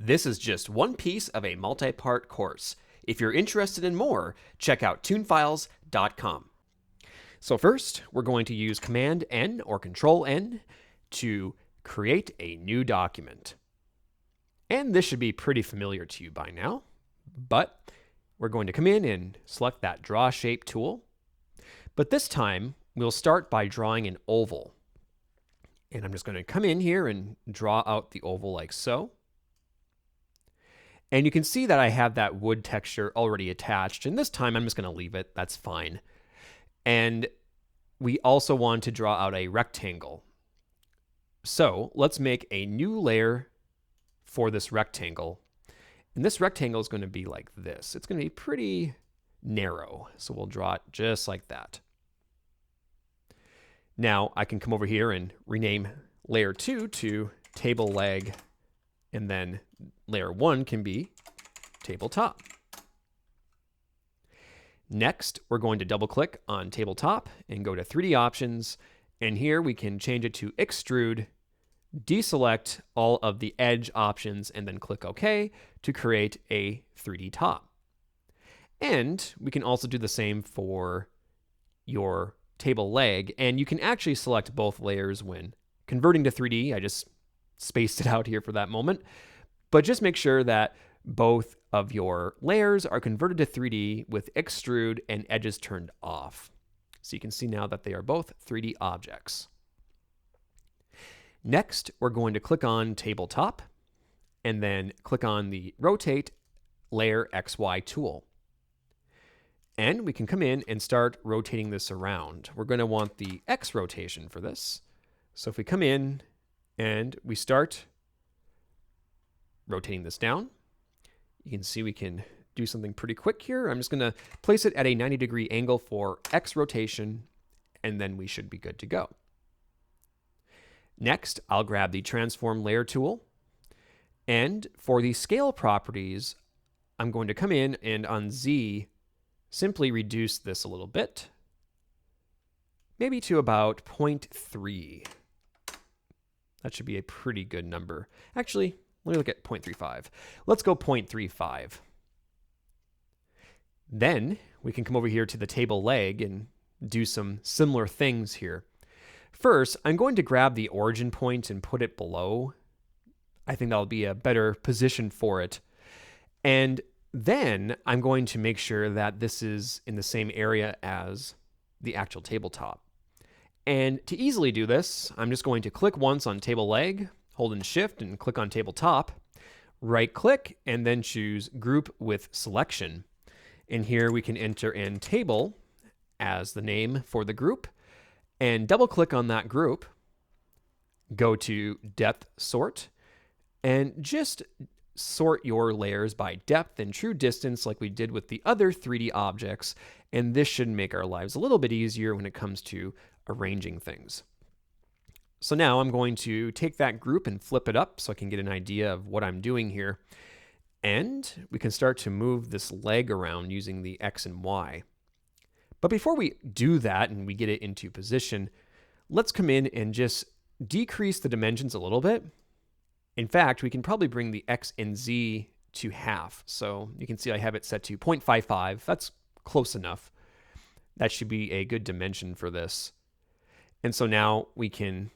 This is just one piece of a multi-part course. If you're interested in more, check out tunefiles.com. So first, we're going to use Command N or Control N to create a new document. And this should be pretty familiar to you by now, but we're going to come in and select that Draw Shape tool. But this time, we'll start by drawing an oval. And I'm just going to come in here and draw out the oval like so. And you can see that I have that wood texture already attached. And this time I'm just going to leave it. That's fine. And we also want to draw out a rectangle. So let's make a new layer for this rectangle. And this rectangle is going to be like this. It's going to be pretty narrow. So we'll draw it just like that. Now I can come over here and rename layer 2 to table leg, and then layer 1 can be tabletop. Next, we're going to double click on tabletop and go to 3D options, and here we can change it to extrude, deselect all of the edge options, and then click OK to create a 3D top. And we can also do the same for your table leg, and you can actually select both layers when converting to 3D. I just spaced it out here for that moment, but just make sure that both of your layers are converted to 3D with extrude and edges turned off. So you can see now that they are both 3D objects. Next, we're going to click on tabletop and then click on the rotate layer XY tool. And we can come in and start rotating this around. We're going to want the X rotation for this. So if we come in and we start rotating this down, you can see we can do something pretty quick here. I'm just going to place it at a 90-degree angle for X rotation, and then we should be good to go. Next, I'll grab the transform layer tool. And for the scale properties, I'm going to come in and on Z, simply reduce this a little bit, maybe to about 0.3. That should be a pretty good number. Actually, let me look at 0.35. Let's go 0.35. Then we can come over here to the table leg and do some similar things here. First, I'm going to grab the origin point and put it below. I think that'll be a better position for it. And then I'm going to make sure that this is in the same area as the actual tabletop. And to easily do this, I'm just going to click once on table leg, hold in shift and click on tabletop, right click, and then choose group with selection. And here we can enter in table as the name for the group and double click on that group, go to depth sort, and just sort your layers by depth and true distance like we did with the other 3D objects, and this should make our lives a little bit easier when it comes to arranging things. So now I'm going to take that group and flip it up so I can get an idea of what I'm doing here, and we can start to move this leg around using the X and Y. But before we do that and we get it into position, let's come in and just decrease the dimensions a little bit. In fact, we can probably bring the X and Z to half. So you can see I have it set to 0.55. That's close enough. That should be a good dimension for this. And so now we can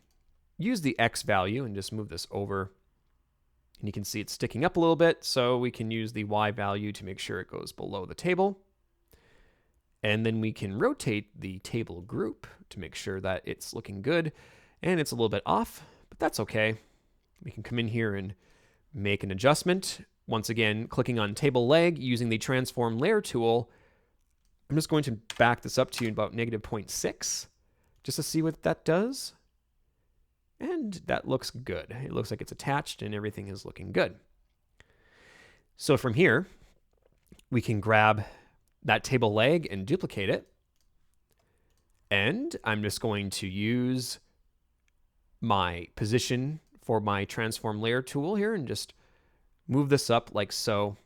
use the X value and just move this over. And you can see it's sticking up a little bit. So we can use the Y value to make sure it goes below the table. And then we can rotate the table group to make sure that it's looking good. And it's a little bit off, but that's okay. We can come in here and make an adjustment. Once again, clicking on table leg using the transform layer tool. I'm just going to back this up to about -0.6 just to see what that does. And that looks good. It looks like it's attached and everything is looking good. So from here, we can grab that table leg and duplicate it. And I'm just going to use my position for my transform layer tool here and just move this up like so.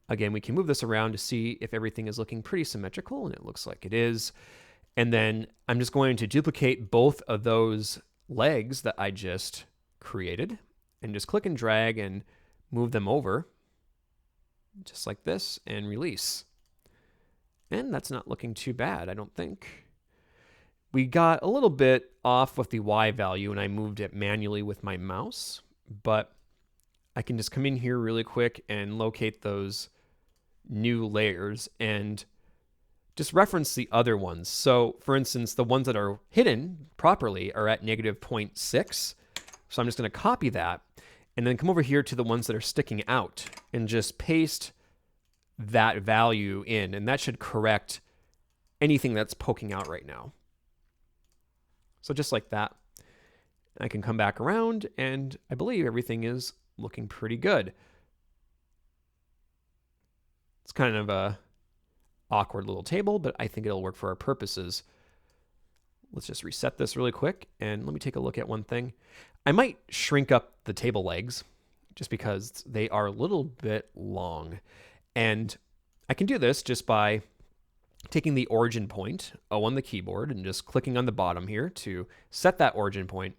Again, we can move this around to see if everything is looking pretty symmetrical, and it looks like it is. And then I'm just going to duplicate both of those legs that I just created and just click and drag and move them over just like this and release. And that's not looking too bad, I don't think. We got a little bit off with the Y value and I moved it manually with my mouse, but I can just come in here really quick and locate those new layers and just reference the other ones. So for instance, the ones that are hidden properly are at -0.6. So I'm just going to copy that and then come over here to the ones that are sticking out and just paste that value in, and that should correct anything that's poking out right now. So just like that, I can come back around and I believe everything is looking pretty good. It's kind of a awkward little table, but I think it'll work for our purposes. Let's just reset this really quick and let me take a look at one thing. I might shrink up the table legs just because they are a little bit long. And I can do this just by taking the origin point, O on the keyboard, and just clicking on the bottom here to set that origin point.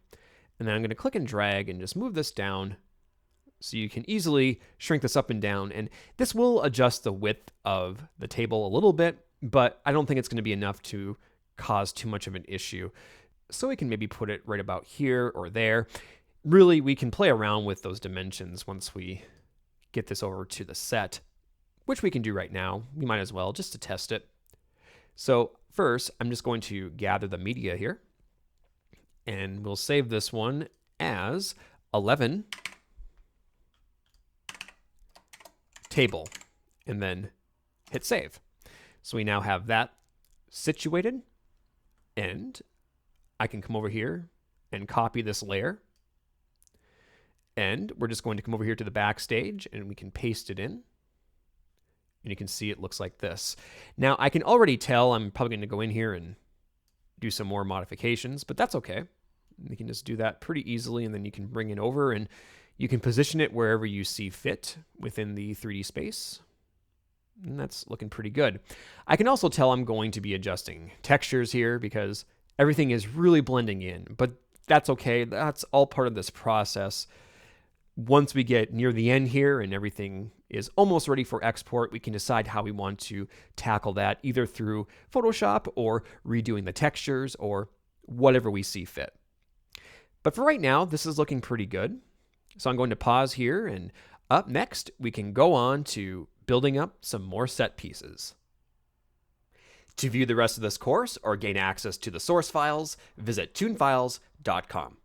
And then I'm going to click and drag and just move this down so you can easily shrink this up and down. And this will adjust the width of the table a little bit, but I don't think it's going to be enough to cause too much of an issue. So we can maybe put it right about here or there. Really, we can play around with those dimensions once we get this over to the set, which we can do right now. We might as well just to test it. So first, I'm just going to gather the media here, and we'll save this one as 11 table, and then hit save. So we now have that situated, and I can come over here and copy this layer, and we're just going to come over here to the backstage, and we can paste it in. And you can see it looks like this. Now, I can already tell I'm probably going to go in here and do some more modifications, but that's okay. You can just do that pretty easily, and then you can bring it over, and you can position it wherever you see fit within the 3D space. And that's looking pretty good. I can also tell I'm going to be adjusting textures here because everything is really blending in, but that's okay. That's all part of this process. Once we get near the end here and everything is almost ready for export, we can decide how we want to tackle that, either through Photoshop or redoing the textures or whatever we see fit. But for right now, this is looking pretty good. So I'm going to pause here, and up next, we can go on to building up some more set pieces. To view the rest of this course or gain access to the source files, visit tunefiles.com.